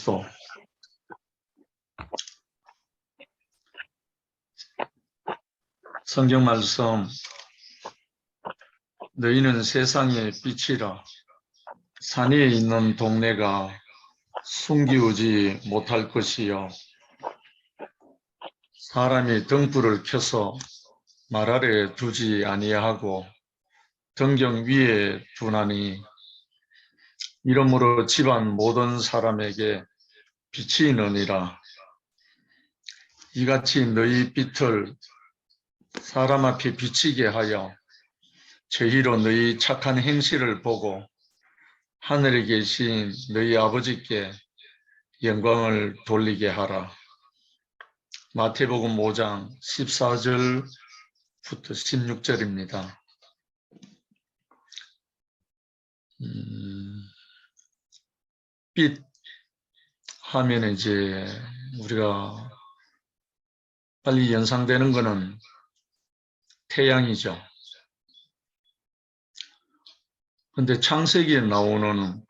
그리스도. 성경 말씀, 너희는 세상의 빛이라. 산 위에 있는 동네가 숨기우지 못할 것이요, 사람이 등불을 켜서 말 아래 두지 아니하고 등경 위에 두나니 이러므로 집안 모든 사람에게 빛이 있느니라. 이같이 너희 빛을 사람 앞에 비치게 하여 저희로 너희 착한 행실을 보고 하늘에 계신 너희 아버지께 영광을 돌리게 하라. 마태복음 5장 14절부터 16절입니다. 빛 하면 이제 우리가 빨리 연상되는 것은 태양이죠. 근데 창세기에 나오는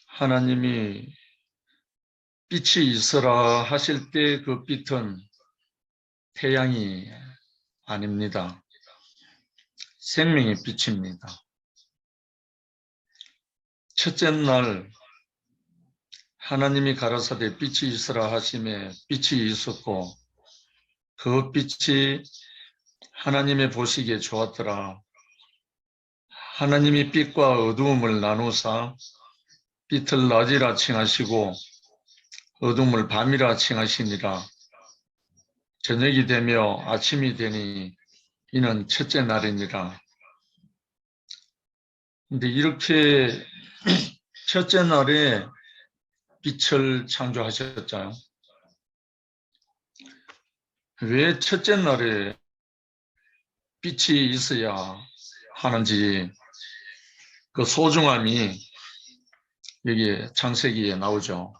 하나님이 빛이 있으라 하실 때 그 빛은 태양이 아닙니다. 생명의 빛입니다. 첫째 날 하나님이 가라사대 빛이 있으라 하심에 빛이 있었고 그 빛이 하나님의 보시기에 좋았더라. 하나님이 빛과 어두움을 나누사 빛을 낮이라 칭하시고 어둠을 밤이라 칭하시니라. 저녁이 되며 아침이 되니 이는 첫째 날이니라. 근데 이렇게 첫째 날에 빛을 창조하셨잖아요. 왜 첫째 날에 빛이 있어야 하는지 그 소중함이 여기 창세기에 나오죠.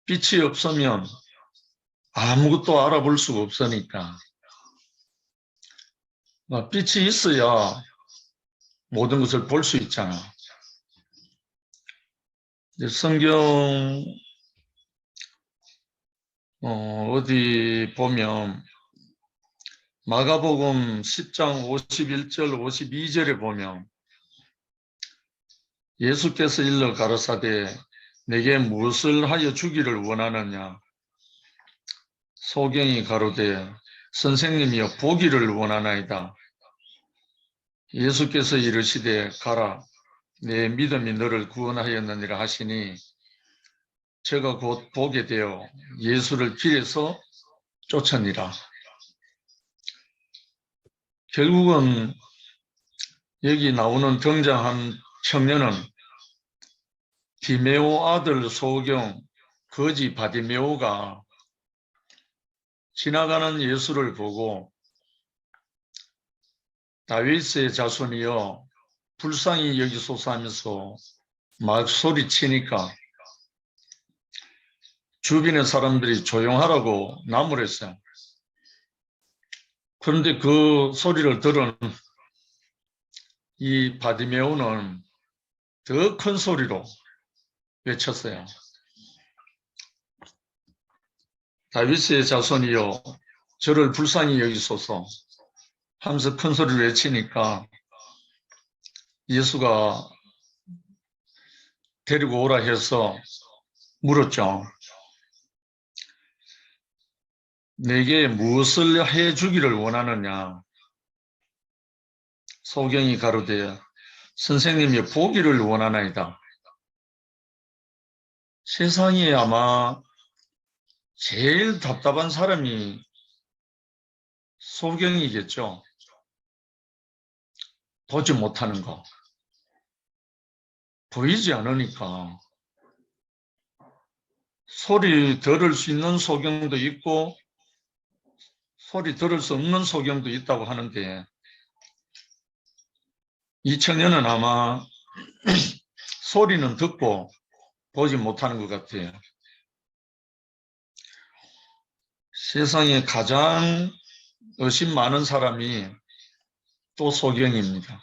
빛이 없으면 아무것도 알아볼 수가 없으니까 빛이 있어야 모든 것을 볼 수 있잖아. 성경 어디 보면 마가복음 10장 51절 52절에 보면 예수께서 일러 가라사대 내게 무엇을 하여 주기를 원하느냐. 소경이 가로되 선생님이여 보기를 원하나이다. 예수께서 이르시되 가라 내 믿음이 너를 구원하였느니라 하시니 저가 곧 보게 되어 예수를 길에서 쫓으니라. 결국은 여기 나오는 등장한 청년은 디메오 아들 소경 거지 바디메오가 지나가는 예수를 보고 다윗의 자손이여 불쌍히 여기소서 하면서 막 소리치니까 주변의 사람들이 조용하라고 나무랬어요. 그런데 그 소리를 들은 이 바디메오는 더 큰 소리로 외쳤어요. 다윗의 자손이여 저를 불쌍히 여기소서 하면서 큰 소리를 외치니까 예수가 데리고 오라 해서 물었죠. 내게 무엇을 해주기를 원하느냐. 소경이 가로되 선생님이 보기를 원하나이다. 세상에 아마 제일 답답한 사람이 소경이겠죠. 보지 못하는 거. 보이지 않으니까. 소리 들을 수 있는 소경도 있고 소리 들을 수 없는 소경도 있다고 하는데 이 청년은 아마 소리는 듣고 보지 못하는 것 같아요. 세상에 가장 의심 많은 사람이 또 소경입니다.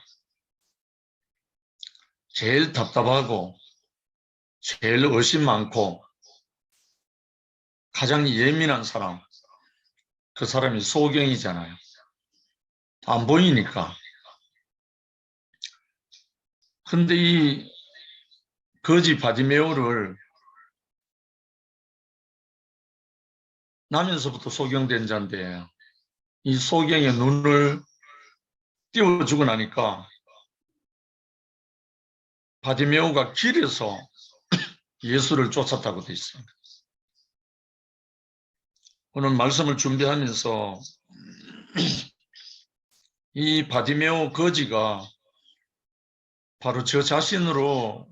제일 답답하고 제일 의심 많고 가장 예민한 사람, 그 사람이 소경이잖아요. 안 보이니까. 근데 이 거지 바디메오를 나면서부터 소경된 자인데 이 소경의 눈을 띄워주고 나니까 바디메오가 길에서 예수를 쫓았다고 돼 있어요. 오늘 말씀을 준비하면서 이 바디메오 거지가 바로 저 자신으로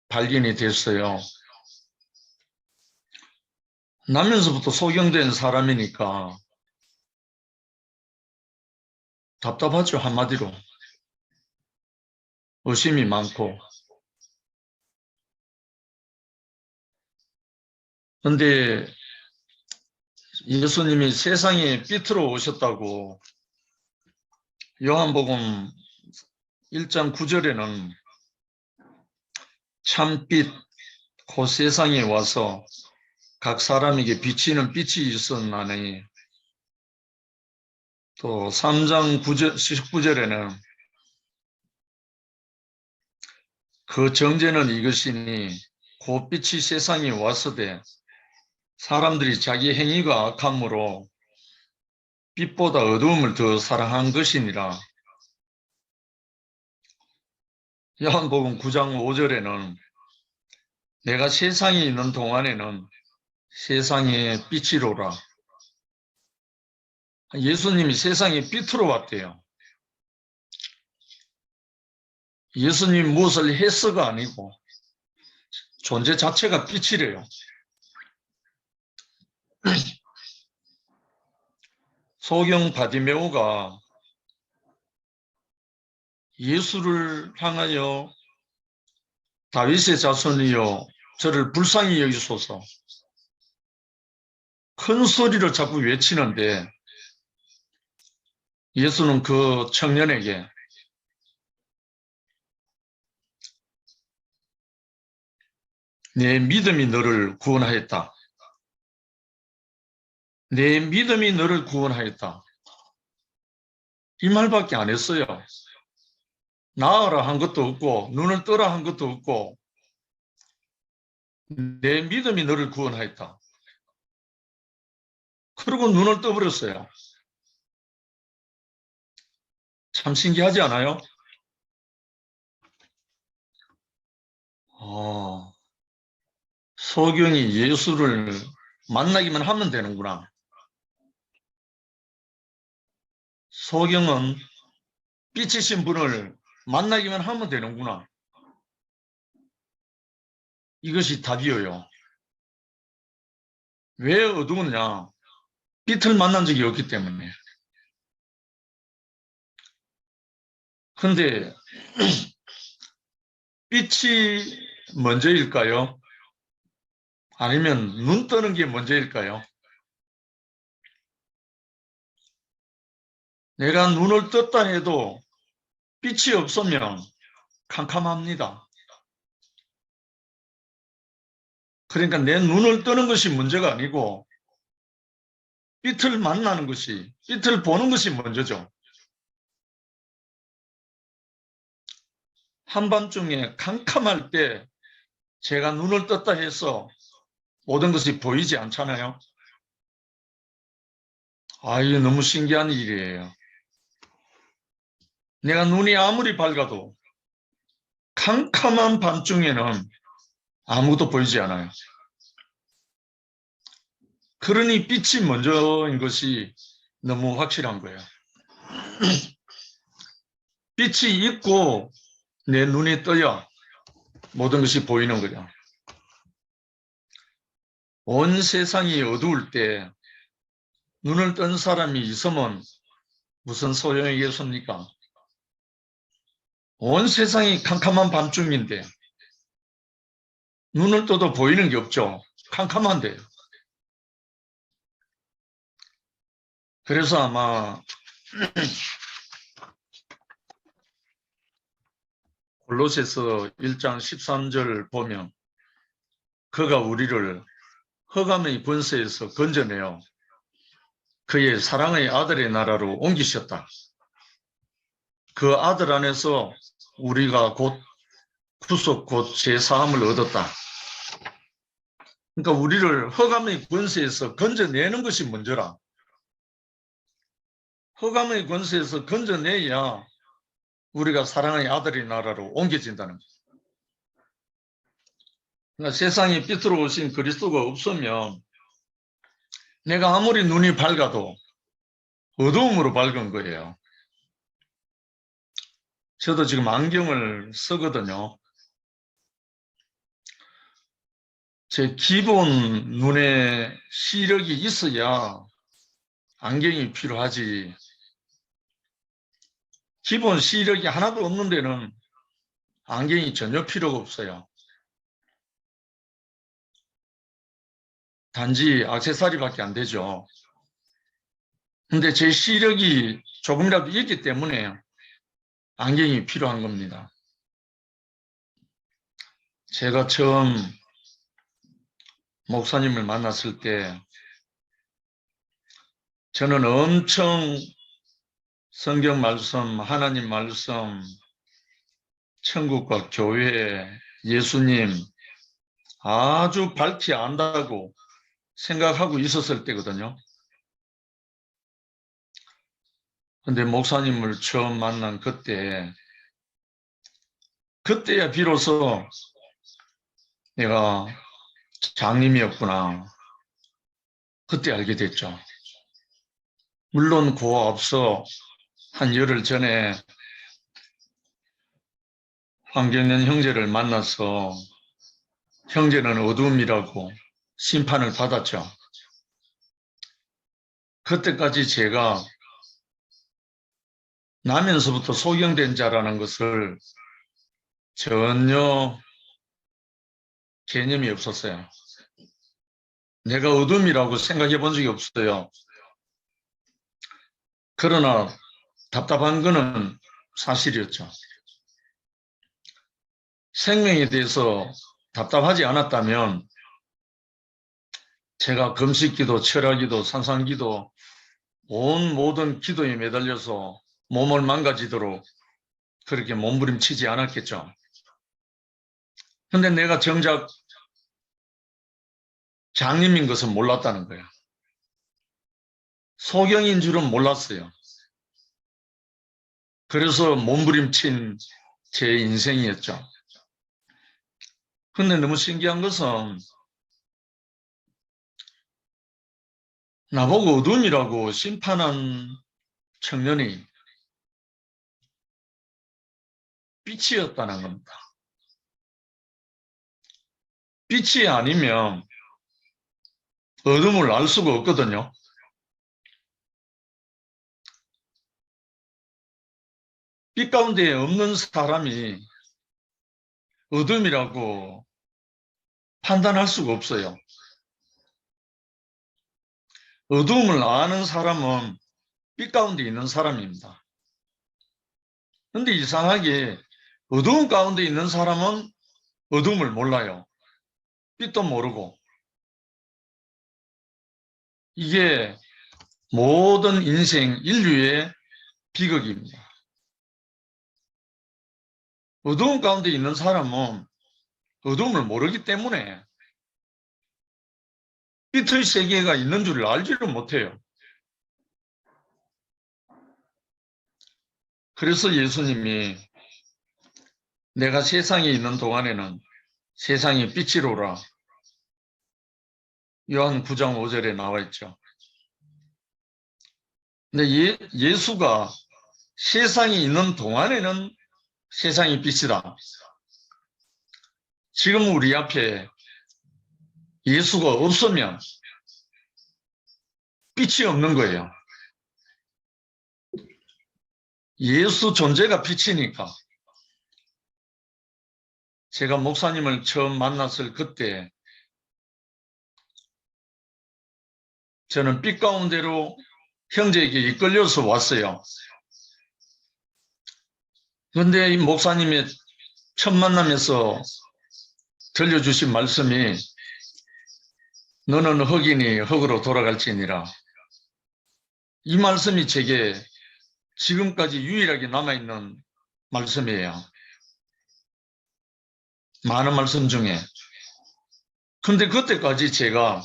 발견이 됐어요. 나면서부터 소경된 사람이니까 답답하죠, 한마디로. 의심이 많고. 근데 예수님이 세상에 빛으로 오셨다고 요한복음 1장 9절에는 참빛, 그 세상에 와서 각 사람에게 비치는 빛이 있었나니, 또 3장 9절, 19절에는 그 정죄는 이것이니 그 빛이 세상에 왔으되 사람들이 자기 행위가 악함으로 빛보다 어두움을 더 사랑한 것이니라. 요한복음 9장 5절에는 내가 세상에 있는 동안에는 세상의 빛이로라. 예수님이 세상에 빛으로 왔대요. 예수님 무엇을 했어가 아니고 존재 자체가 빛이래요. 소경 바디메오가 예수를 향하여 다윗의 자손이여 저를 불쌍히 여기소서 큰 소리로 자꾸 외치는데 예수는 그 청년에게 내 믿음이 너를 구원하였다. 내 믿음이 너를 구원하였다. 이 말밖에 안 했어요. 나으라 한 것도 없고 눈을 뜨라 한 것도 없고 내 믿음이 너를 구원하였다. 그리고 눈을 떠버렸어요. 참 신기하지 않아요? 소경이 예수를 만나기만 하면 되는구나. 소경은 빛이신 분을 만나기만 하면 되는구나. 이것이 답이에요. 왜 어두웠냐? 빛을 만난 적이 없기 때문에. 근데 빛이 먼저일까요? 아니면 눈 뜨는 게 먼저일까요? 내가 눈을 떴다 해도 빛이 없으면 캄캄합니다. 그러니까 내 눈을 뜨는 것이 문제가 아니고 빛을 만나는 것이, 빛을 보는 것이 먼저죠. 한밤중에 캄캄할 때 제가 눈을 떴다 해서 모든 것이 보이지 않잖아요. 이게 너무 신기한 일이에요. 내가 눈이 아무리 밝아도 캄캄한 밤중에는 아무것도 보이지 않아요. 그러니 빛이 먼저인 것이 너무 확실한 거예요. 빛이 있고 내 눈이 떠야 모든 것이 보이는 거죠. 온 세상이 어두울 때 눈을 뜬 사람이 있으면 무슨 소용이겠습니까? 온 세상이 캄캄한 밤중인데 눈을 떠도 보이는 게 없죠. 캄캄한데. 그래서 아마 골로새서 1장 13절 보면 그가 우리를 흑암의 권세에서 건져내어 그의 사랑의 아들의 나라로 옮기셨다. 그 아들 안에서 우리가 곧 구속 곧 죄사함을 얻었다. 그러니까 우리를 흑암의 권세에서 건져내는 것이 먼저라. 흑암의 권세에서 건져내야 우리가 사랑의 아들의 나라로 옮겨진다는 거예요. 그러니까 세상에 삐뚤어오신 그리스도가 없으면 내가 아무리 눈이 밝아도 어두움으로 밝은 거예요. 저도 지금 안경을 쓰거든요. 제 기본 눈에 시력이 있어야 안경이 필요하지. 기본 시력이 하나도 없는 데는 안경이 전혀 필요가 없어요. 단지 액세서리밖에 안 되죠. 근데 제 시력이 조금이라도 있기 때문에 안경이 필요한 겁니다. 제가 처음 목사님을 만났을 때 저는 엄청 성경 말씀, 하나님 말씀, 천국과 교회, 예수님 아주 밝히 안다고 생각하고 있었을 때거든요. 근데 목사님을 처음 만난 그때야 비로소 내가 장님이었구나. 그때 알게 됐죠. 물론 그 앞서 한 열흘 전에 황경련 형제를 만나서 형제는 어둠이라고 심판을 받았죠. 그때까지 제가 나면서부터 소경된 자라는 것을 전혀 개념이 없었어요. 내가 어둠이라고 생각해 본 적이 없어요. 그러나 답답한 거는 사실이었죠. 생명에 대해서 답답하지 않았다면 제가 금식기도, 철야기도, 산상기도 온 모든 기도에 매달려서 몸을 망가지도록 그렇게 몸부림치지 않았겠죠. 근데 내가 정작 장님인 것은 몰랐다는 거야. 소경인 줄은 몰랐어요. 그래서 몸부림친 제 인생이었죠. 근데 너무 신기한 것은 나보고 어둠이라고 심판한 청년이 빛이었다는 겁니다. 빛이 아니면 어둠을 알 수가 없거든요. 빛 가운데 없는 사람이 어둠이라고 판단할 수가 없어요. 어둠을 아는 사람은 빛 가운데 있는 사람입니다. 그런데 이상하게 어두운 가운데 있는 사람은 어둠을 몰라요. 빛도 모르고. 이게 모든 인생 인류의 비극입니다. 어두운 가운데 있는 사람은 어둠을 모르기 때문에 빛의 세계가 있는 줄 알지를 못해요. 그래서 예수님이 내가 세상에 있는 동안에는 세상의 빛이로라. 요한 9장 5절에 나와 있죠. 근데 예수가 세상에 있는 동안에는 세상의 빛이다. 지금 우리 앞에 예수가 없으면 빛이 없는 거예요. 예수 존재가 빛이니까. 제가 목사님을 처음 만났을 그때 저는 빛 가운데로 형제에게 이끌려서 왔어요. 그런데 이 목사님의 첫 만남에서 들려주신 말씀이 너는 흙이니 흙으로 돌아갈지니라. 이 말씀이 제게 지금까지 유일하게 남아있는 말씀이에요. 많은 말씀 중에. 근데 그때까지 제가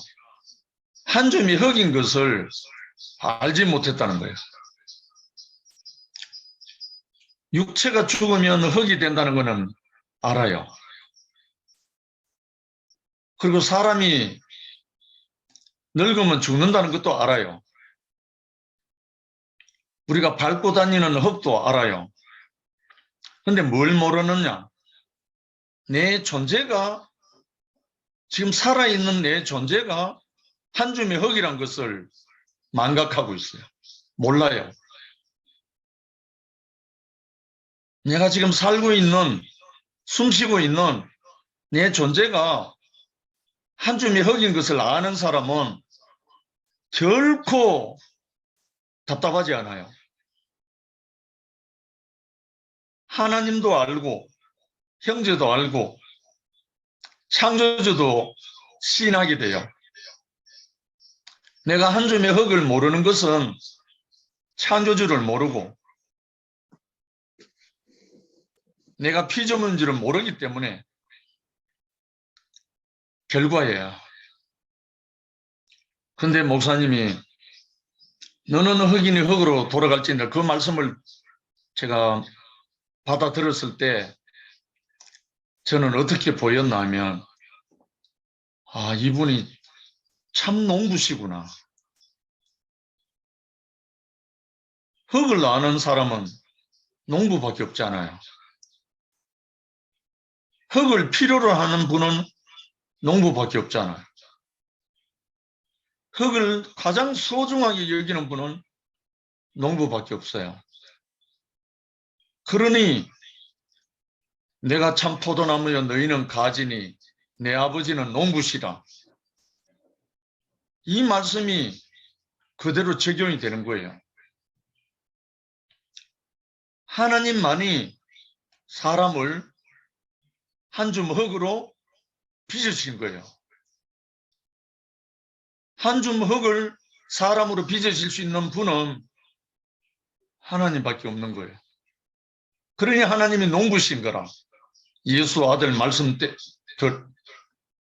한 줌이 흙인 것을 알지 못했다는 거예요. 육체가 죽으면 흙이 된다는 것은 알아요. 그리고 사람이 늙으면 죽는다는 것도 알아요. 우리가 밟고 다니는 흙도 알아요. 근데 뭘 모르느냐? 내 존재가, 지금 살아있는 내 존재가 한 줌의 흙이란 것을 망각하고 있어요. 몰라요. 내가 지금 살고 있는, 숨쉬고 있는 내 존재가 한 줌의 흙인 것을 아는 사람은 결코 답답하지 않아요. 하나님도 알고, 형제도 알고, 창조주도 시인하게 돼요. 내가 한 줌의 흙을 모르는 것은 창조주를 모르고 내가 피조물인지를 모르기 때문에 결과예요. 근데 목사님이 너는 흙이니 흙으로 돌아갈지니라 그 말씀을 제가 받아들였을 때 저는 어떻게 보였나 하면 아, 이분이 참 농부시구나. 흙을 아는 사람은 농부밖에 없잖아요. 흙을 필요로 하는 분은 농부밖에 없잖아요. 흙을 가장 소중하게 여기는 분은 농부밖에 없어요. 그러니 내가 참 포도나무여 너희는 가지니 내 아버지는 농부시라. 이 말씀이 그대로 적용이 되는 거예요. 하나님만이 사람을 한 줌 흙으로 빚으신 거예요. 한 줌 흙을 사람으로 빚으실 수 있는 분은 하나님밖에 없는 거예요. 그러니 하나님이 농부신 거라. 예수 아들 말씀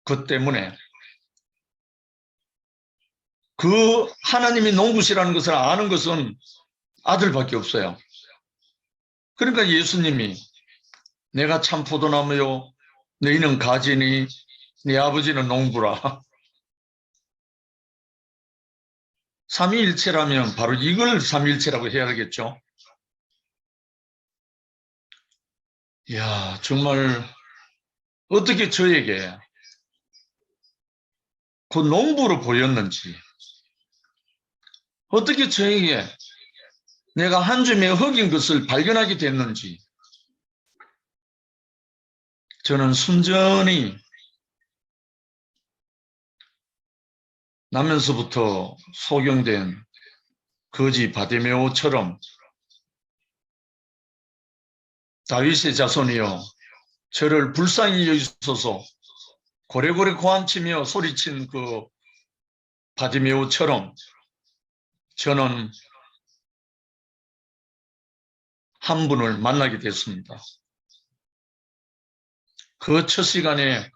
그 때문에 그 하나님이 농부시라는 것을 아는 것은 아들밖에 없어요. 그러니까 예수님이 내가 참 포도나무요 너희는 가지니 네 아버지는 농부라. 삼위일체라면 바로 이걸 삼위일체라고 해야 하겠죠. 이야, 정말 어떻게 저에게 그 농부로 보였는지, 어떻게 저에게 내가 한 줌의 흙인 것을 발견하게 됐는지, 저는 순전히 나면서부터 소경된 거지 바디메오처럼 다윗의 자손이여 저를 불쌍히 여기소서 고래고래 고함치며 소리친 그 바디메오처럼 저는 한 분을 만나게 됐습니다. 그 첫 시간에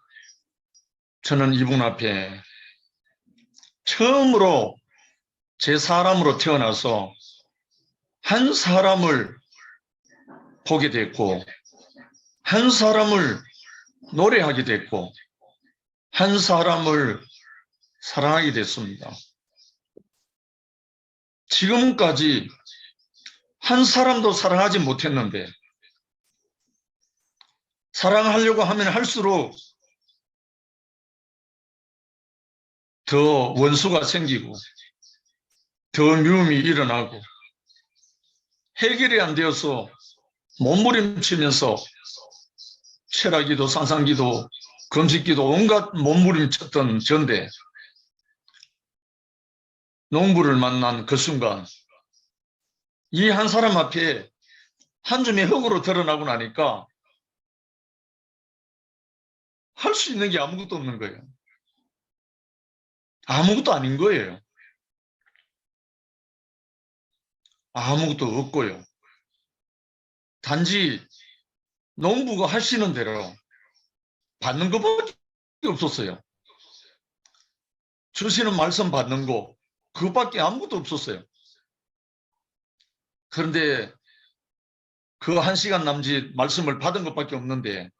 저는 이분 앞에 처음으로 제 사람으로 태어나서 한 사람을 보게 됐고 한 사람을 노래하게 됐고 한 사람을 사랑하게 됐습니다. 지금까지 한 사람도 사랑하지 못했는데 사랑하려고 하면 할수록 더 원수가 생기고 더 미움이 일어나고 해결이 안 되어서 몸부림치면서 철학기도 상상기도 금식기도 온갖 몸부림쳤던 전데 농부를 만난 그 순간 이 한 사람 앞에 한 줌의 흙으로 드러나고 나니까 할 수 있는 게 아무것도 없는 거예요. 아무것도 아닌 거예요. 아무것도 없고요. 단지 농부가 하시는 대로 받는 것밖에 없었어요. 주시는 말씀 받는 거, 그것밖에 아무것도 없었어요. 그런데 그 1시간 남짓 말씀을 받은 것밖에 없는데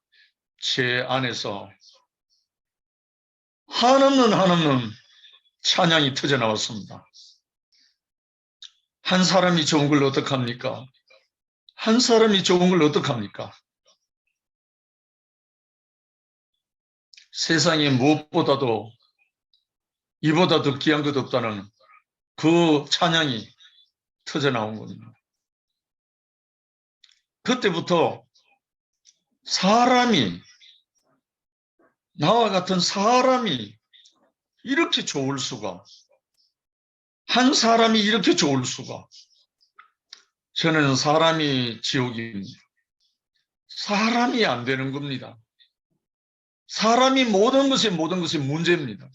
제 안에서 한없는 찬양이 터져 나왔습니다. 한 사람이 좋은 걸 어떡합니까? 한 사람이 좋은 걸 어떡합니까? 세상에 무엇보다도 이보다 더 귀한 것 없다는 그 찬양이 터져 나온 겁니다. 그때부터 사람이, 나와 같은 사람이 이렇게 좋을 수가, 한 사람이 이렇게 좋을 수가. 저는 사람이 지옥입니다. 사람이 안 되는 겁니다. 사람이 모든 것이 문제입니다.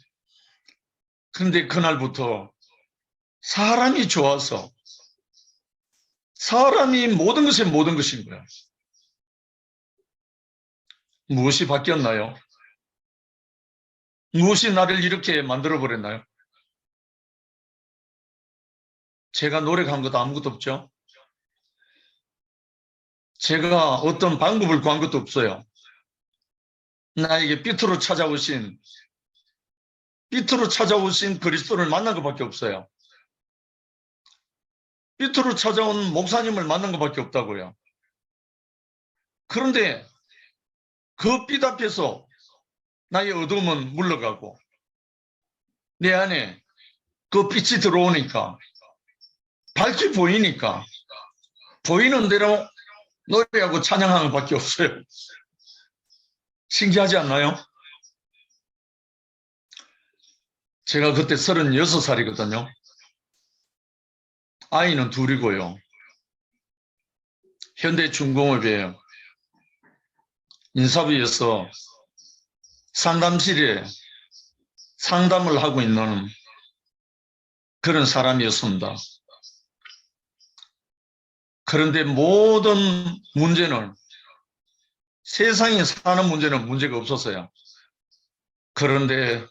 그런데 그날부터 사람이 좋아서 사람이 모든 것인 거야. 무엇이 바뀌었나요? 무엇이 나를 이렇게 만들어버렸나요? 제가 노력한 것도 아무것도 없죠. 제가 어떤 방법을 구한 것도 없어요. 나에게 삐뚤어 찾아오신 그리스도를 만난 것밖에 없어요. 삐뚤어 찾아온 목사님을 만난 것밖에 없다고요. 그런데 그 빛 앞에서 나의 어두움은 물러가고 내 안에 그 빛이 들어오니까, 밝게 보이니까 보이는 대로 노래하고 찬양하는 것밖에 없어요. 신기하지 않나요? 제가 그때 36살이거든요. 아이는 둘이고요. 현대중공업에 인사부에서 상담실에 상담을 하고 있는 그런 사람이었습니다. 그런데 모든 문제는, 세상에 사는 문제는 문제가 없었어요. 그런데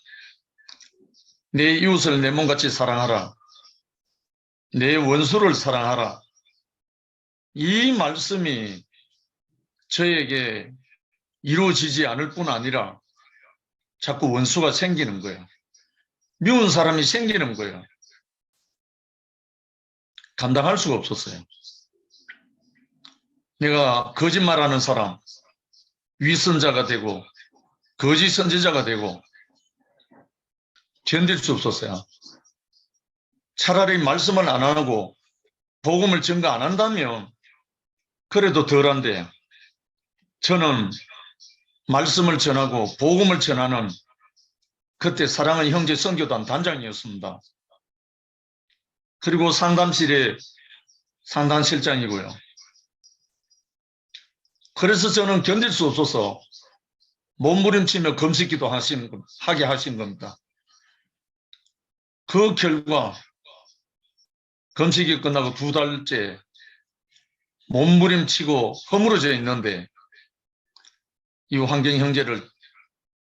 내 이웃을 내 몸같이 사랑하라, 내 원수를 사랑하라, 이 말씀이 저에게 이루어지지 않을 뿐 아니라 자꾸 원수가 생기는 거예요. 미운 사람이 생기는 거예요. 감당할 수가 없었어요. 내가 거짓말하는 사람, 위선자가 되고 거짓 선지자가 되고 견딜 수 없었어요. 차라리 말씀을 안 하고 복음을 전거 안 한다면 그래도 덜한데, 저는 말씀을 전하고 복음을 전하는 그때 사랑하는 형제 선교단 단장이었습니다. 그리고 상담실에 상담실장이고요. 그래서 저는 견딜 수 없어서 몸부림치며 금식기도 하게 하신 겁니다. 그 결과 금식이 끝나고 2달째 몸부림치고 허물어져 있는데 이 환경 형제를,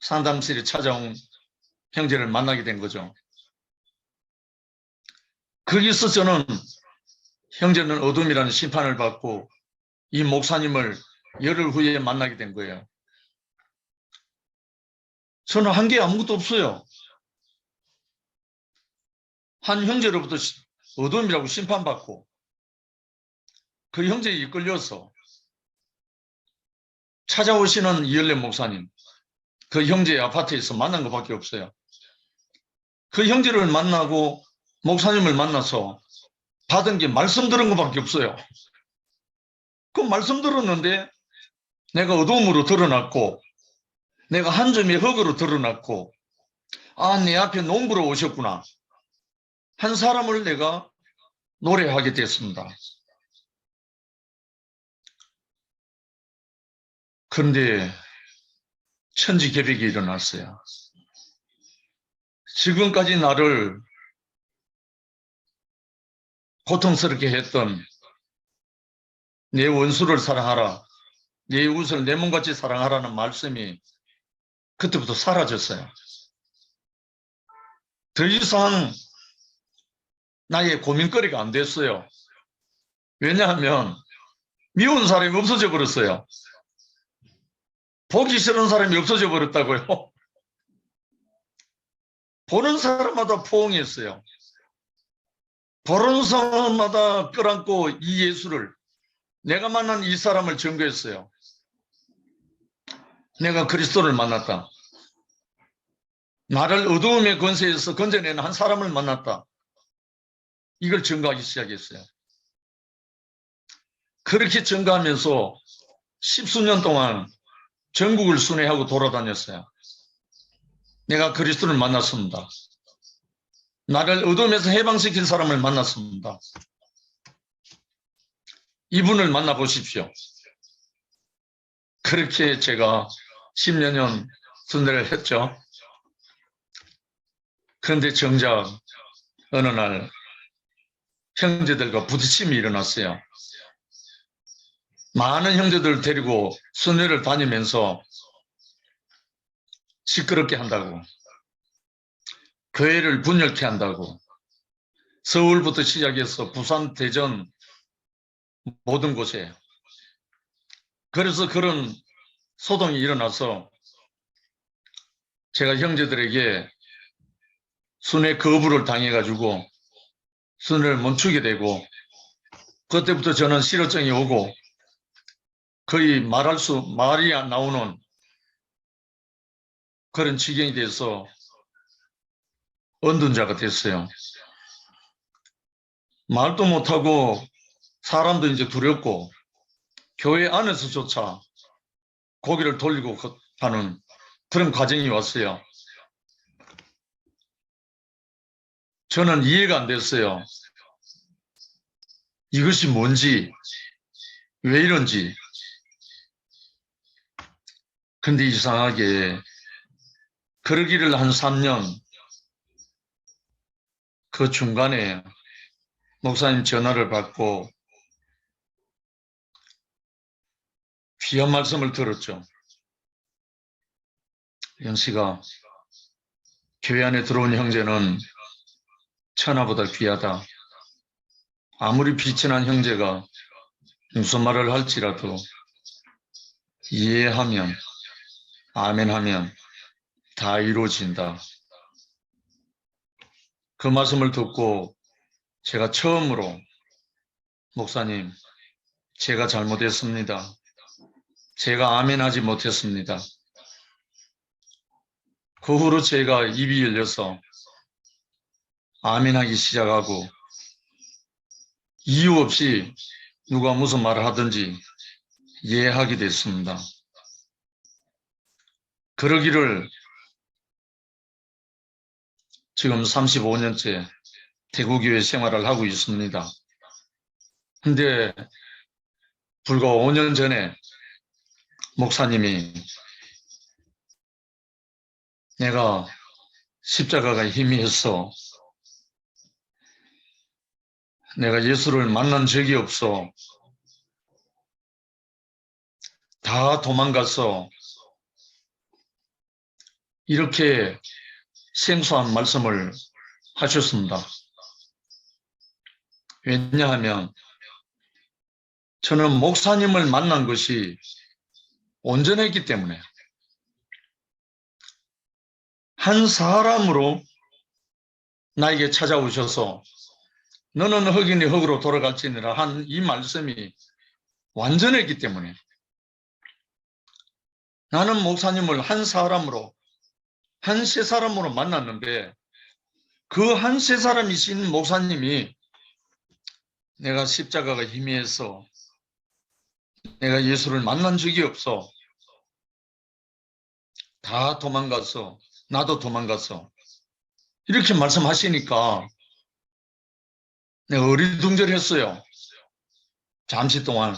상담실에 찾아온 형제를 만나게 된 거죠. 거기서 저는 형제는 어둠이라는 심판을 받고 이 목사님을 열흘 후에 만나게 된 거예요. 저는 한 게 아무것도 없어요. 한 형제로부터 어둠이라고 심판받고 그 형제에 이끌려서 찾아오시는 이열래 목사님, 그 형제의 아파트에서 만난 것밖에 없어요. 그 형제를 만나고 목사님을 만나서 받은 게 말씀 들은 것밖에 없어요. 그 말씀 들었는데 내가 어두움으로 드러났고, 내가 한 점의 흙으로 드러났고, 아, 내 앞에 농부로 오셨구나. 한 사람을 내가 노래하게 됐습니다. 그런데 천지개벽이 일어났어요. 지금까지 나를 고통스럽게 했던 내 원수를 사랑하라, 내 이웃을 내 몸같이 사랑하라는 말씀이 그때부터 사라졌어요. 더 이상 나의 고민거리가 안 됐어요. 왜냐하면 미운 사람이 없어져 버렸어요. 보기 싫은 사람이 없어져 버렸다고요. 보는 사람마다 포옹했어요. 보는 사람마다 끌어안고 이 예수를, 내가 만난 이 사람을 증거했어요. 내가 그리스도를 만났다. 나를 어두움의 권세에서 건져내는 한 사람을 만났다. 이걸 증거하기 시작했어요. 그렇게 증거하면서 10수년 동안 전국을 순회하고 돌아다녔어요. 내가 그리스도를 만났습니다. 나를 어둠에서 해방시킨 사람을 만났습니다. 이분을 만나보십시오. 그렇게 제가 10년 순례를 했죠. 그런데 정작 어느 날 형제들과 부딪힘이 일어났어요. 많은 형제들 데리고 순회를 다니면서 시끄럽게 한다고, 교회를 분열케 한다고, 서울부터 시작해서 부산, 대전 모든 곳에. 그래서 그런 소동이 일어나서 제가 형제들에게 순회 거부를 당해가지고 순회를 멈추게 되고, 그때부터 저는 실어증이 오고 거의 말이 안 나오는 그런 지경이 돼서 은둔자가 됐어요. 말도 못하고 사람도 이제 두렵고 교회 안에서조차 고개를 돌리고 하는 그런 과정이 왔어요. 저는 이해가 안 됐어요. 이것이 뭔지, 왜 이런지. 근데 이상하게 그러기를 한 3년, 그 중간에 목사님 전화를 받고 귀한 말씀을 들었죠. 영씨가, 교회 안에 들어온 형제는 천하보다 귀하다. 아무리 비천한 형제가 무슨 말을 할지라도 이해하면, 아멘하면 다 이루어진다. 그 말씀을 듣고 제가 처음으로, 목사님, 제가 잘못했습니다. 제가 아멘하지 못했습니다. 그 후로 제가 입이 열려서 아멘하기 시작하고, 이유 없이 누가 무슨 말을 하든지 이해하게 됐습니다. 그러기를 지금 35년째 대구교회 생활을 하고 있습니다. 근데 불과 5년 전에 목사님이 내가 십자가가 희미해서 내가 예수를 만난 적이 없어, 다 도망갔어, 이렇게 생소한 말씀을 하셨습니다. 왜냐하면 저는 목사님을 만난 것이 온전했기 때문에, 한 사람으로 나에게 찾아오셔서 너는 흑인이 흑으로 돌아갈지니라 한 이 말씀이 완전했기 때문에, 나는 목사님을 한 사람으로, 한 세 사람으로 만났는데 그 한 세 사람이신 목사님이 내가 십자가가 희미해서 내가 예수를 만난 적이 없어, 다 도망갔어, 나도 도망갔어, 이렇게 말씀하시니까 내가 어리둥절했어요. 잠시 동안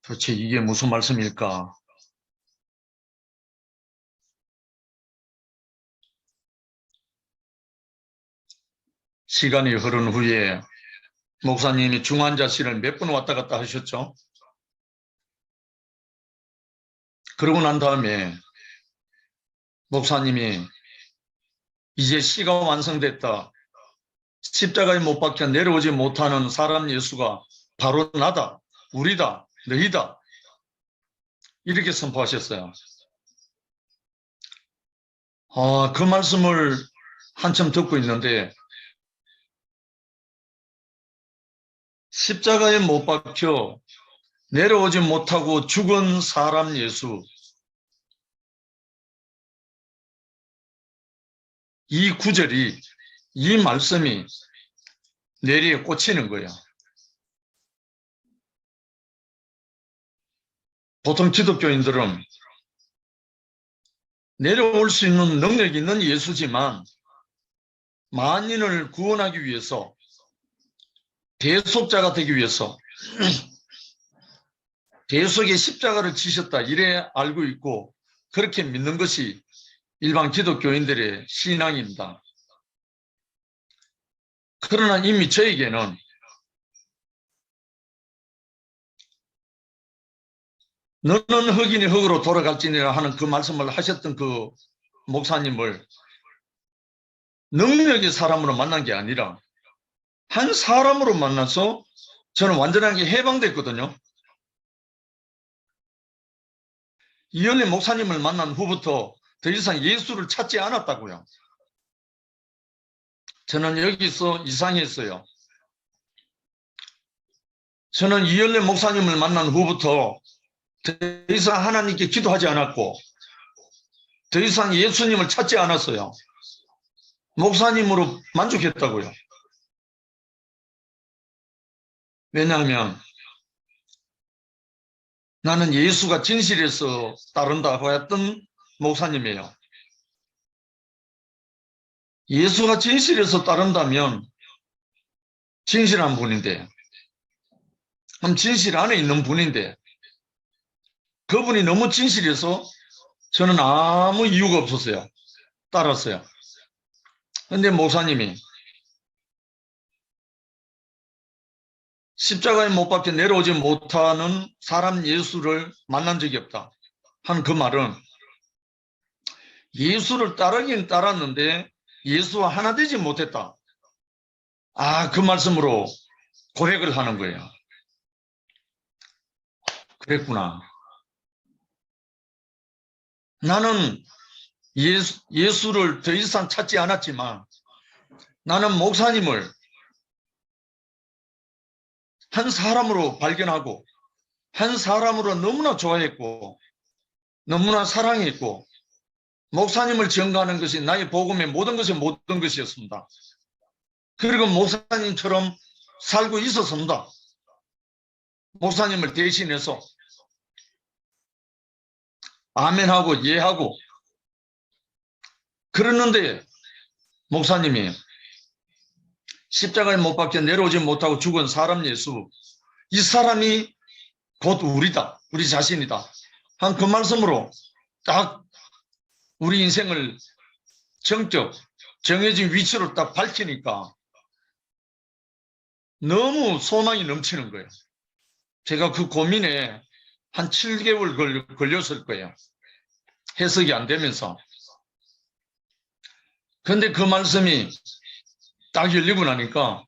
도대체 이게 무슨 말씀일까? 시간이 흐른 후에 목사님이 중환자실을 몇 번 왔다 갔다 하셨죠. 그러고 난 다음에 목사님이 이제 시가 완성됐다. 십자가에 못 박혀 내려오지 못하는 사람 예수가 바로 나다, 우리다, 너희다. 이렇게 선포하셨어요. 그 말씀을 한참 듣고 있는데 십자가에 못 박혀 내려오지 못하고 죽은 사람 예수, 이 구절이, 이 말씀이 뇌리에 꽂히는 거예요. 보통 기독교인들은 내려올 수 있는 능력이 있는 예수지만 만인을 구원하기 위해서, 대속자가 되기 위해서 대속의 십자가를 지셨다, 이래 알고 있고 그렇게 믿는 것이 일반 기독교인들의 신앙입니다. 그러나 이미 저에게는 너는 흑인이 흑으로 돌아갈지니라 하는 그 말씀을 하셨던 그 목사님을 능력의 사람으로 만난 게 아니라 한 사람으로 만나서 저는 완전하게 해방됐거든요. 이현래 목사님을 만난 후부터 더 이상 예수를 찾지 않았다고요. 저는 여기서 이상했어요. 저는 이현래 목사님을 만난 후부터 더 이상 하나님께 기도하지 않았고 더 이상 예수님을 찾지 않았어요. 목사님으로 만족했다고요. 왜냐하면 나는 예수가 진실에서 따른다고 했던 목사님이에요. 예수가 진실에서 따른다면 진실한 분인데, 그럼 진실 안에 있는 분인데 그분이 너무 진실해서 저는 아무 이유가 없었어요. 따랐어요. 그런데 목사님이 십자가에 못 박혀 내려오지 못하는 사람 예수를 만난 적이 없다 한 그 말은 예수를 따르긴 따랐는데 예수와 하나 되지 못했다. 그 말씀으로 고백을 하는 거예요. 그랬구나. 나는 예수를 더 이상 찾지 않았지만 나는 목사님을 한 사람으로 발견하고 한 사람으로 너무나 좋아했고 너무나 사랑했고 목사님을 증거하는 것이 나의 복음의 모든 것이 모든 것이었습니다. 그리고 목사님처럼 살고 있었습니다. 목사님을 대신해서 아멘하고 예하고 그러는데 목사님이 십자가에 못 박혀 내려오지 못하고 죽은 사람 예수, 이 사람이 곧 우리다, 우리 자신이다 한 그 말씀으로 딱 우리 인생을 정적 정해진 위치로 딱 밝히니까 너무 소망이 넘치는 거예요. 제가 그 고민에 한 7개월 걸렸을 거예요. 해석이 안 되면서. 그런데 그 말씀이 딱 열리고 나니까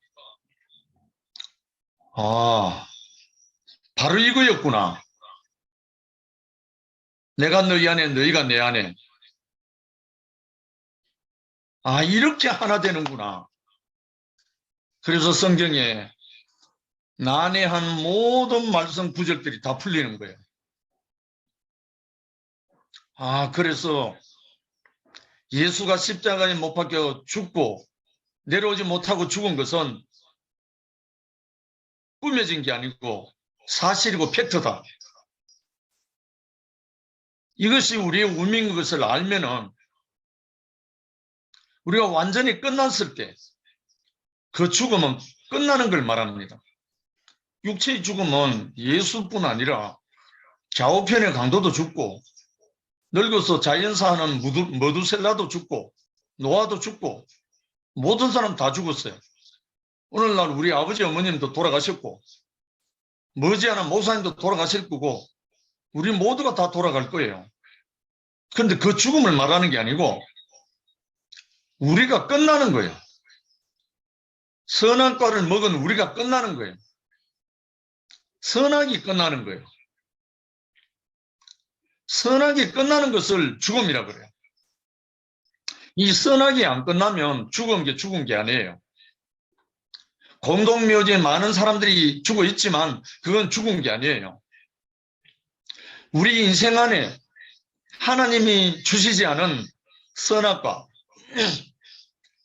바로 이거였구나. 내가 너희 안에 너희가 내 안에. 이렇게 하나 되는구나. 그래서 성경에 난해한 모든 말씀 구절들이 다 풀리는 거예요. 그래서 예수가 십자가에 못 박혀 죽고 내려오지 못하고 죽은 것은 꾸며진 게 아니고 사실이고 팩트다. 이것이 우리의 운명인 것을 알면은 우리가 완전히 끝났을 때 그 죽음은 끝나는 걸 말합니다. 육체의 죽음은 예수뿐 아니라 좌우편의 강도도 죽고 늙어서 자연사하는 머두셀라도 죽고 노아도 죽고 모든 사람 다 죽었어요. 오늘날 우리 아버지 어머님도 돌아가셨고 머지않아 목사님도 돌아가실 거고 우리 모두가 다 돌아갈 거예요. 그런데 그 죽음을 말하는 게 아니고 우리가 끝나는 거예요. 선악과를 먹은 우리가 끝나는 거예요. 선악이 끝나는 거예요. 선악이 끝나는 것을 죽음이라 그래요. 이 선악이 안 끝나면 죽은 게 아니에요. 공동묘지에 많은 사람들이 죽어 있지만 그건 죽은 게 아니에요. 우리 인생 안에 하나님이 주시지 않은 선악과,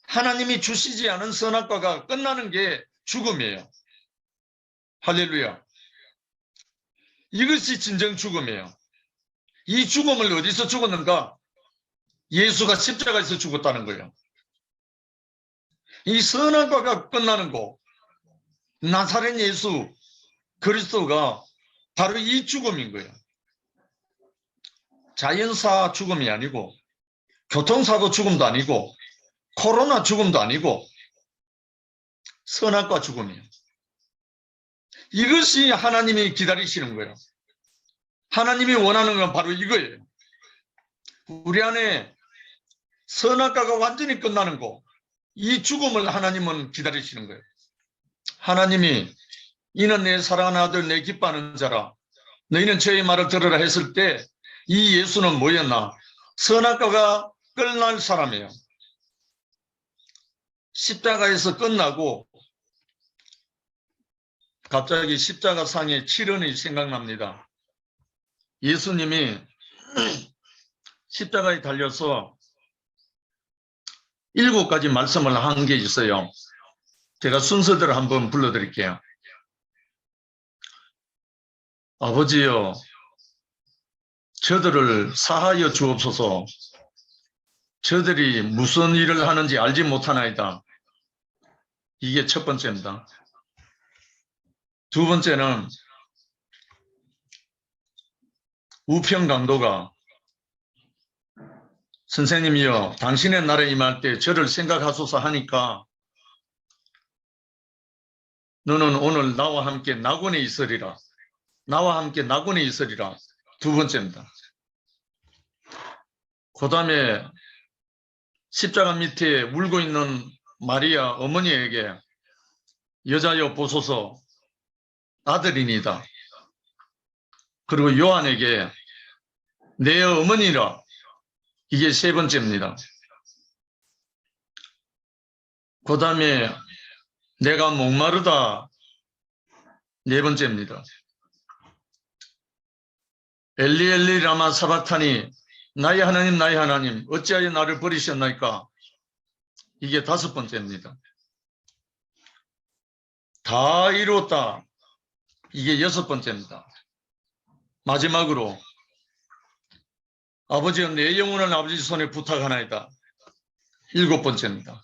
하나님이 주시지 않은 선악과가 끝나는 게 죽음이에요. 할렐루야. 이것이 진정 죽음이에요. 이 죽음을 어디서 죽었는가? 예수가 십자가에서 죽었다는 거예요. 이 선악과가 끝나는 거, 나사렛 예수 그리스도가 바로 이 죽음인 거예요. 자연사 죽음이 아니고 교통사고 죽음도 아니고 코로나 죽음도 아니고 선악과 죽음이에요. 이것이 하나님이 기다리시는 거예요. 하나님이 원하는 건 바로 이거예요. 우리 안에 선악과가 완전히 끝나는 거, 이 죽음을 하나님은 기다리시는 거예요. 하나님이 이는 내 사랑하는 아들 내 기뻐하는 자라 너희는 저의 말을 들으라 했을 때 이 예수는 뭐였나? 선악과가 끝날 사람이에요. 십자가에서 끝나고 갑자기 십자가상의 7원이 생각납니다. 예수님이 십자가에 달려서 7가지 말씀을 한 게 있어요. 제가 순서대로 한번 불러드릴게요. 아버지여, 저들을 사하여 주옵소서. 저들이 무슨 일을 하는지 알지 못하나이다. 이게 첫 번째입니다. 두 번째는 우평 강도가 선생님이여 당신의 나라에 임할 때 저를 생각하소서 하니까 너는 오늘 나와 함께 낙원에 있으리라. 나와 함께 낙원에 있으리라. 두 번째입니다. 그 다음에 십자가 밑에 울고 있는 마리아 어머니에게 여자여 보소서 아들이니다. 그리고 요한에게 내 어머니라. 이게 세 번째입니다. 그 다음에 내가 목마르다. 네 번째입니다. 엘리 엘리 라마 사박타니 나의 하나님 어찌하여 나를 버리셨나이까. 이게 다섯 번째입니다. 다 이루었다. 이게 여섯 번째입니다. 마지막으로 아버지여 내 영혼을 아버지 손에 부탁하나이다. 일곱 번째입니다.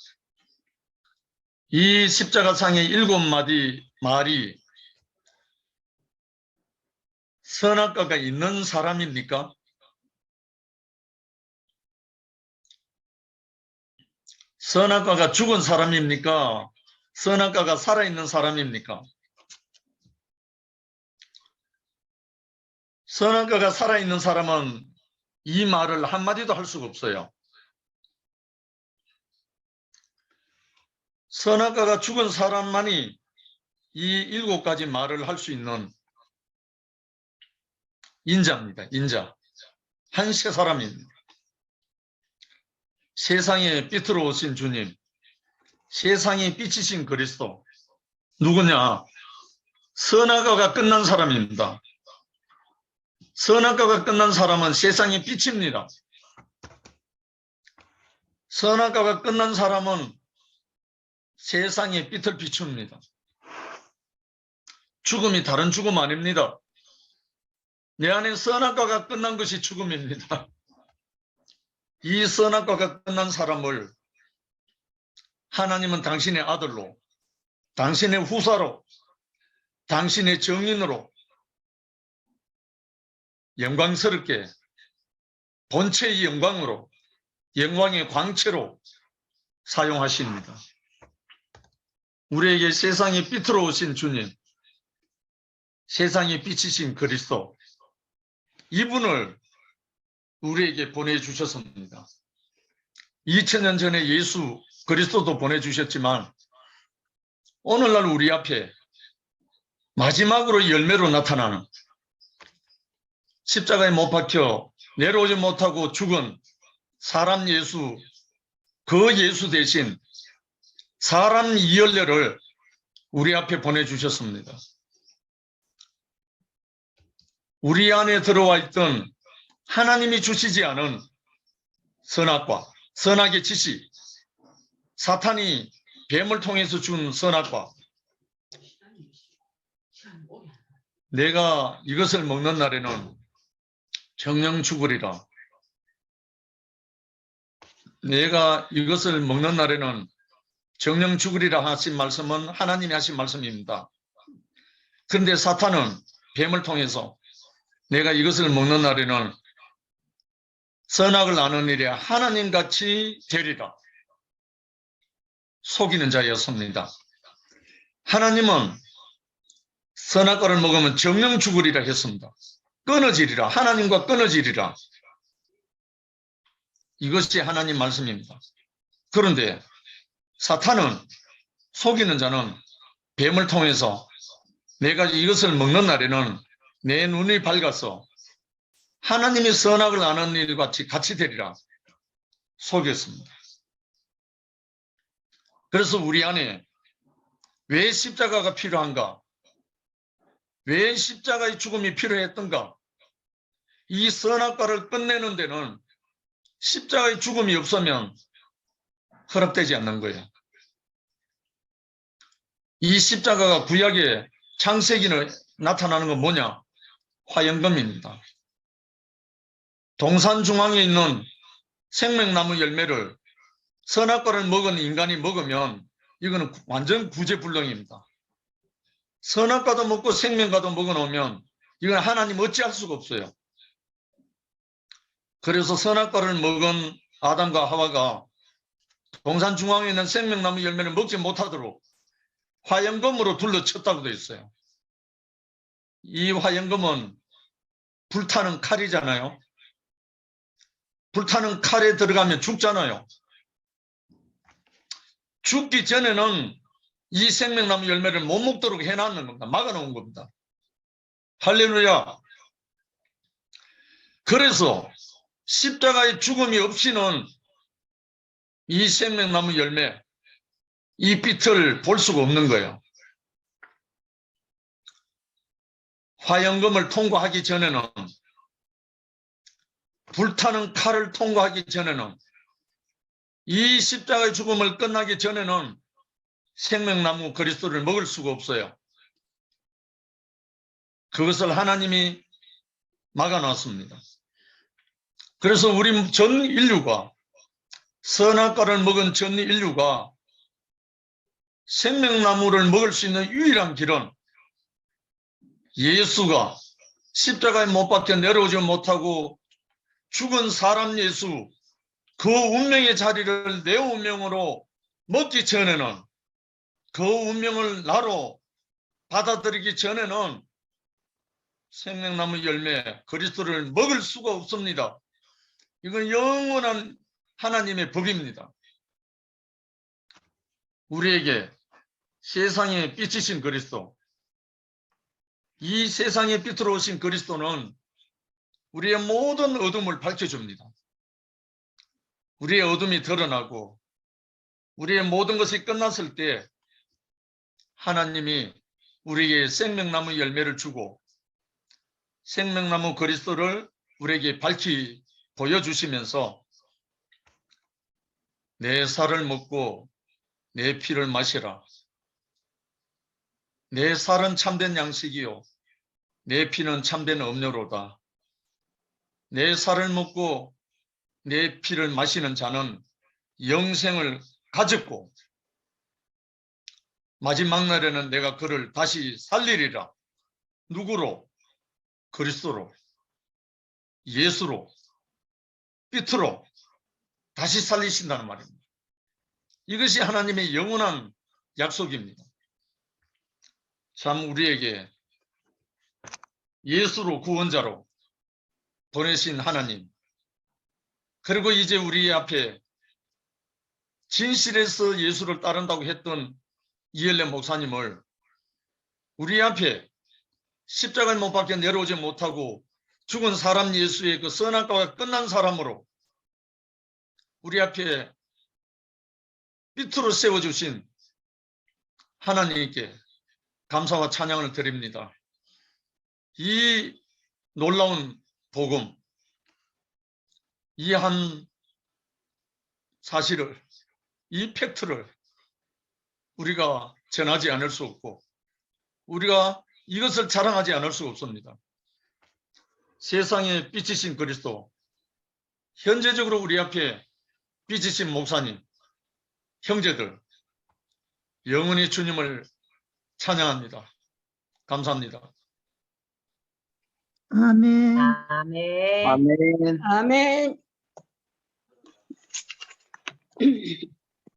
이 십자가상의 7마디 말이 선악과가 있는 사람입니까? 선악과가 죽은 사람입니까? 선악과가 살아있는 사람입니까? 선악과가 살아있는 사람은 이 말을 한마디도 할 수가 없어요. 선악과가 죽은 사람만이 이 7가지 말을 할 수 있는 인자입니다. 인자. 한 세 사람입니다. 세상에 빛으로 오신 주님, 세상에 빛이신 그리스도. 누구냐? 선악과가 끝난 사람입니다. 선악과가 끝난 사람은 세상의 빛입니다. 선악과가 끝난 사람은 세상의 빛을 비춥니다. 죽음이 다른 죽음 아닙니다. 내 안에 선악과가 끝난 것이 죽음입니다. 이 선악과가 끝난 사람을 하나님은 당신의 아들로, 당신의 후사로, 당신의 정인으로 영광스럽게 본체의 영광으로, 영광의 광채로 사용하십니다. 우리에게 세상에 빛으로 오신 주님, 세상에 빛이신 그리스도, 이분을 우리에게 보내주셨습니다. 2000년 전에 예수 그리스도도 보내주셨지만 오늘날 우리 앞에 마지막으로 열매로 나타나는 십자가에 못 박혀 내려오지 못하고 죽은 사람 예수, 그 예수 대신 사람 이열례를 우리 앞에 보내주셨습니다. 우리 안에 들어와 있던 하나님이 주시지 않은 선악과, 선악의 지식, 사탄이 뱀을 통해서 준 선악과, 내가 이것을 먹는 날에는 정령 죽으리라. 내가 이것을 먹는 날에는 정령 죽으리라 하신 말씀은 하나님이 하신 말씀입니다. 그런데 사탄은 뱀을 통해서 내가 이것을 먹는 날에는 선악을 아는 일에 하나님같이 되리라. 속이는 자였습니다. 하나님은 선악과를 먹으면 정령 죽으리라 했습니다. 끊어지리라. 하나님과 끊어지리라. 이것이 하나님 말씀입니다. 그런데 사탄은, 속이는 자는 뱀을 통해서 내가 이것을 먹는 날에는 내 눈이 밝아서 하나님이 선악을 아는 일같이 같이 되리라 속였습니다. 그래서 우리 안에 왜 십자가가 필요한가? 왜 십자가의 죽음이 필요했던가? 이 선악과를 끝내는 데는 십자가의 죽음이 없으면 허락되지 않는 거예요. 이 십자가가 구약의 창세기에 나타나는 건 뭐냐? 화영금입니다. 동산 중앙에 있는 생명나무 열매를 선악과를 먹은 인간이 먹으면 이거는 완전 구제불능입니다. 선악과도 먹고 생명과도 먹어놓으면 이건 하나님 어찌할 수가 없어요. 그래서 선악과를 먹은 아담과 하와가 동산 중앙에 있는 생명나무 열매를 먹지 못하도록 화영금으로 둘러쳤다고 되어 있어요. 이 화영금은 불타는 칼이잖아요. 불타는 칼에 들어가면 죽잖아요. 죽기 전에는 이 생명나무 열매를 못 먹도록 해놨는 겁니다. 막아놓은 겁니다. 할렐루야. 그래서 십자가의 죽음이 없이는 이 생명나무 열매, 이 빛을 볼 수가 없는 거예요. 화영금을 통과하기 전에는, 불타는 칼을 통과하기 전에는, 이 십자가의 죽음을 끝나기 전에는 생명나무 그리스도를 먹을 수가 없어요. 그것을 하나님이 막아놨습니다. 그래서 우리 전 인류가, 선악과를 먹은 전 인류가 생명나무를 먹을 수 있는 유일한 길은 예수가 십자가에 못 박혀 내려오지 못하고 죽은 사람 예수, 그 운명의 자리를 내 운명으로 먹기 전에는, 그 운명을 나로 받아들이기 전에는 생명나무 열매 그리스도를 먹을 수가 없습니다. 이건 영원한 하나님의 법입니다. 우리에게 세상의 빛이신 그리스도, 이 세상의 빛으로 오신 그리스도는 우리의 모든 어둠을 밝혀줍니다. 우리의 어둠이 드러나고 우리의 모든 것이 끝났을 때 하나님이 우리에게 생명나무 열매를 주고 생명나무 그리스도를 우리에게 밝히 보여주시면서 내 살을 먹고 내 피를 마시라. 내 살은 참된 양식이요 내 피는 참된 음료로다. 내 살을 먹고 내 피를 마시는 자는 영생을 가졌고 마지막 날에는 내가 그를 다시 살리리라. 누구로? 그리스도로, 예수로, 빛으로 다시 살리신다는 말입니다. 이것이 하나님의 영원한 약속입니다. 참 우리에게 예수로 구원자로 보내신 하나님, 그리고 이제 우리 앞에 진실에서 예수를 따른다고 했던 이엘레 목사님을 우리 앞에 십자가에 못 박혀 내려오지 못하고 죽은 사람 예수의 그 선악과가 끝난 사람으로 우리 앞에 빛으로 세워주신 하나님께 감사와 찬양을 드립니다. 이 놀라운 복음, 이 한 사실을, 이 팩트를 우리가 전하지 않을 수 없고 우리가 이것을 자랑하지 않을 수 없습니다. 세상에 빛이신 그리스도, 현재적으로 우리 앞에 빛이신 목사님, 형제들, 영원히 주님을 찬양합니다. 감사합니다. 아멘. 아멘. 아멘. 아멘.